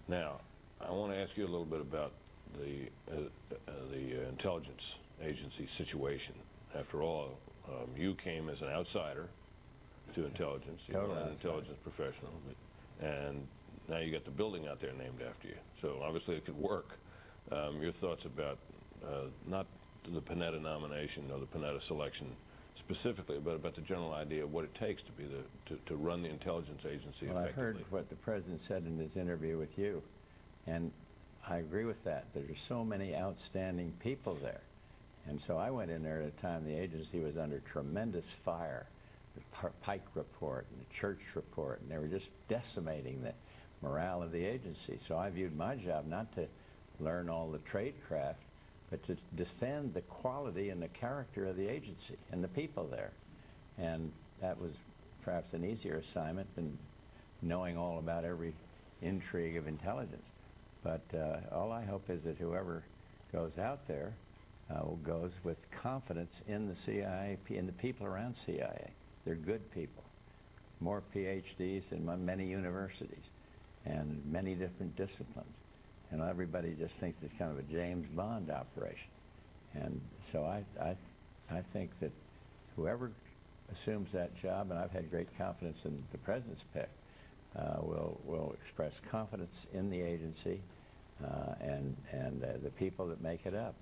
Now, I want to ask you a little bit about the intelligence agency situation. After all, you came as an outsider to intelligence. You were an intelligence professional, and now you got the building out there named after you. So obviously it could work. Your thoughts about not the Panetta nomination or the Panetta selection specifically, but about the general idea of what it takes to be to run the intelligence agency effectively. I heard what the president said in his interview with you, and I agree with that. There's so many outstanding people there. And so I went in there at a time the agency was under tremendous fire. The Pike report and the Church report, and they were just decimating the morale of the agency. So I viewed my job not to learn all the tradecraft, but to defend the quality and the character of the agency and the people there. And that was perhaps an easier assignment than knowing all about every intrigue of intelligence. But all I hope is that whoever goes out there goes with confidence in the CIA, in the people around CIA. They're good people. More PhDs than many universities and many different disciplines. And everybody just thinks it's kind of a James Bond operation. And so I think that whoever assumes that job, and I've had great confidence in the president's pick, will express confidence in the agency and the people that make it up.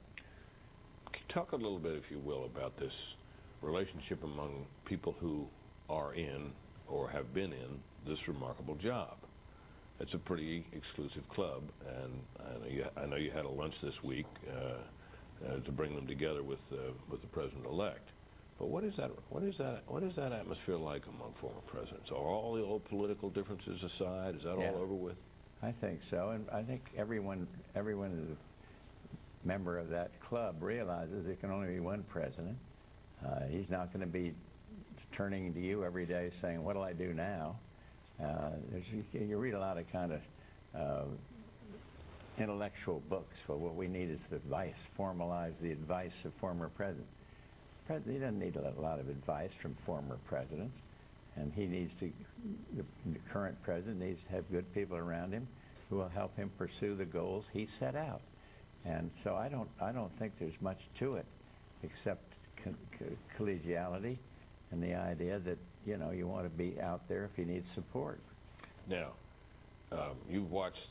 Talk a little bit, if you will, about this relationship among people who are in or have been in this remarkable job. It's a pretty exclusive club, and I know you had a lunch this week to bring them together with the president-elect. But what is that atmosphere like among former presidents? Are all the old political differences aside? Is that all over with? I think so, and I think everyone who's a member of that club realizes there can only be one president. He's not going to be turning to you every day saying, "What'll I do now?" You read a lot of kind of intellectual books. Well, what we need is the advice, formalize the advice of former presidents. He doesn't need a lot of advice from former presidents, and the current president needs to have good people around him who will help him pursue the goals he set out. And so I don't think there's much to it except collegiality and the idea that you want to be out there if you need support. Now, you've watched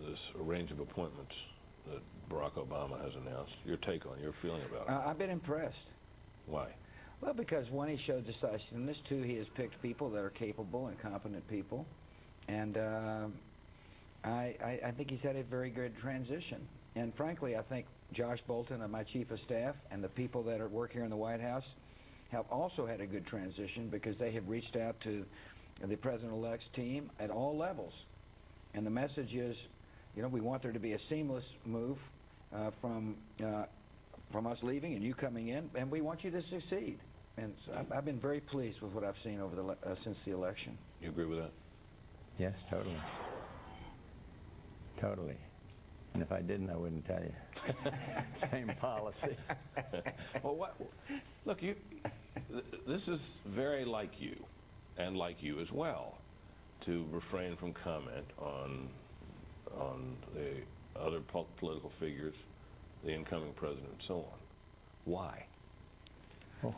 this range of appointments that Barack Obama has announced. Your take on, your feeling about it? I've been impressed. Why? Well, because one, he showed decisiveness. Two, he has picked people that are capable and competent people. And I think he's had a very good transition. And frankly, I think Josh Bolten and my chief of staff and the people that work here in the White House have also had a good transition because they have reached out to the president-elect's team at all levels. And the message is, we want there to be a seamless move from us leaving and you coming in, and we want you to succeed. And so I've been very pleased with what I've seen over since the election. You agree with that? Yes, totally. Totally. And if I didn't, I wouldn't tell you. Same policy. Well, look, this is very like you, and like you as well, to refrain from comment on the other political figures, the incoming president, and so on. Why? Well,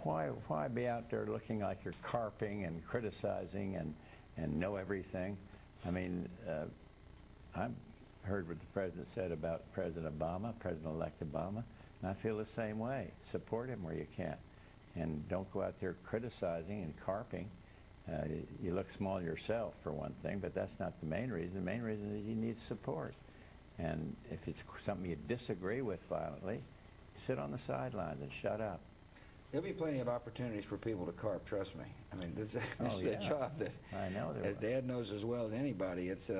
why be out there looking like you're carping and criticizing and know everything? I mean, I've heard what the president said about President Obama, President-elect Obama, and I feel the same way. Support him where you can, and don't go out there criticizing and carping. You look small yourself, for one thing, but that's not the main reason. The main reason is you need support. And if it's something you disagree with violently, sit on the sidelines and shut up. There'll be plenty of opportunities for people to carp, trust me. I mean, this is a job that, I know, as Dad knows as well as anybody, it's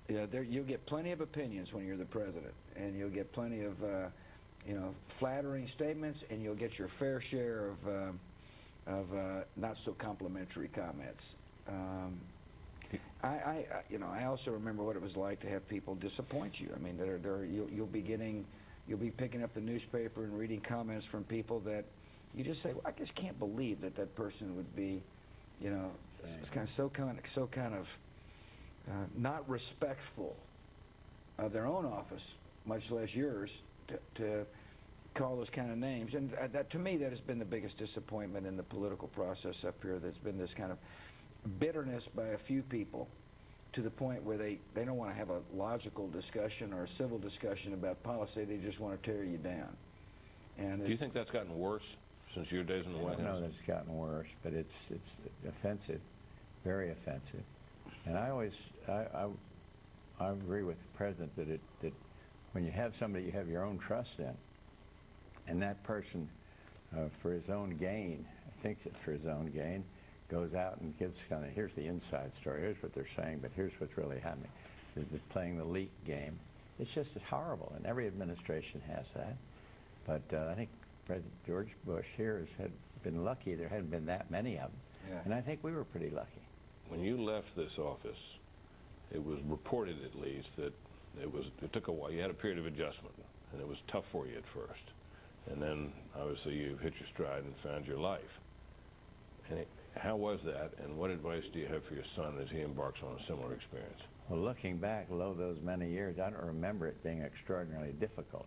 you'll get plenty of opinions when you're the president, and you'll get plenty of flattering statements, and you'll get your fair share of not so complimentary comments. I also remember what it was like to have people disappoint you. I mean, you'll be picking up the newspaper and reading comments from people that you just say, well, I just can't believe that person would be, it's kind of so kind of not respectful of their own office, much less yours, to call those kind of names. And that, to me, that has been the biggest disappointment in the political process up here. There's been this kind of bitterness by a few people to the point where they don't want to have a logical discussion or a civil discussion about policy. They just want to tear you down. And Do you think that's gotten worse since your days in the White I don't House? know that it's gotten worse, but it's offensive, very offensive. And I agree with the president that when you have somebody you have your own trust in, and that person, for his own gain, thinks it for his own gain, goes out and gives kind of, here's the inside story, here's what they're saying, but here's what's really happening. They're playing the leak game. It's just horrible, and every administration has that. But I think President George Bush here had been lucky. There hadn't been that many of them. Yeah. And I think we were pretty lucky. When you left this office, it was reported at least that it took a while. You had a period of adjustment, and it was tough for you at first. And then, obviously, you've hit your stride and found your life. And how was that, and what advice do you have for your son as he embarks on a similar experience? Well, looking back, those many years, I don't remember it being extraordinarily difficult.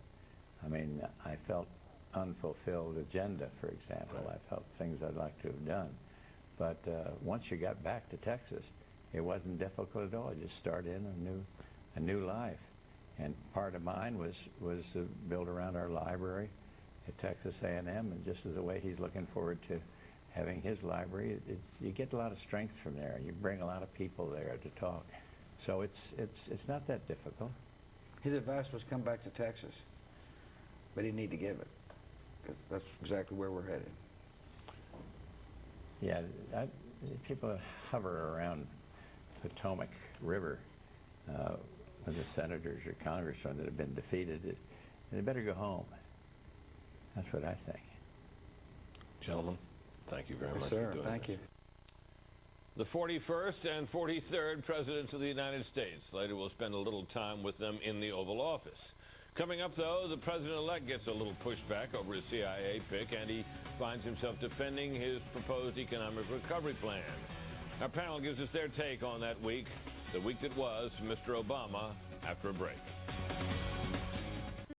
I mean, I felt unfulfilled agenda, for example. Right. I felt things I'd like to have done. But once you got back to Texas, it wasn't difficult at all. You just start in a new life. And part of mine was to build around our library at Texas A&M, and just as the way he's looking forward to having his library, you get a lot of strength from there. You bring a lot of people there to talk. So it's not that difficult. his advice was come back to Texas, but he need to give it, because that's exactly where we're headed. Yeah, people hover around Potomac River with the senators or congressmen that have been defeated. They better go home. That's what I think. Gentlemen, thank you very Yes, much sir. for doing Thank this. you. The 41st and 43rd Presidents of the United States. Later we'll spend a little time with them in the Oval Office. Coming up, though, the President-elect gets a little pushback over his CIA pick, and he finds himself defending his proposed economic recovery plan. Our panel gives us their take on that week, the week that was, Mr. Obama, after a break.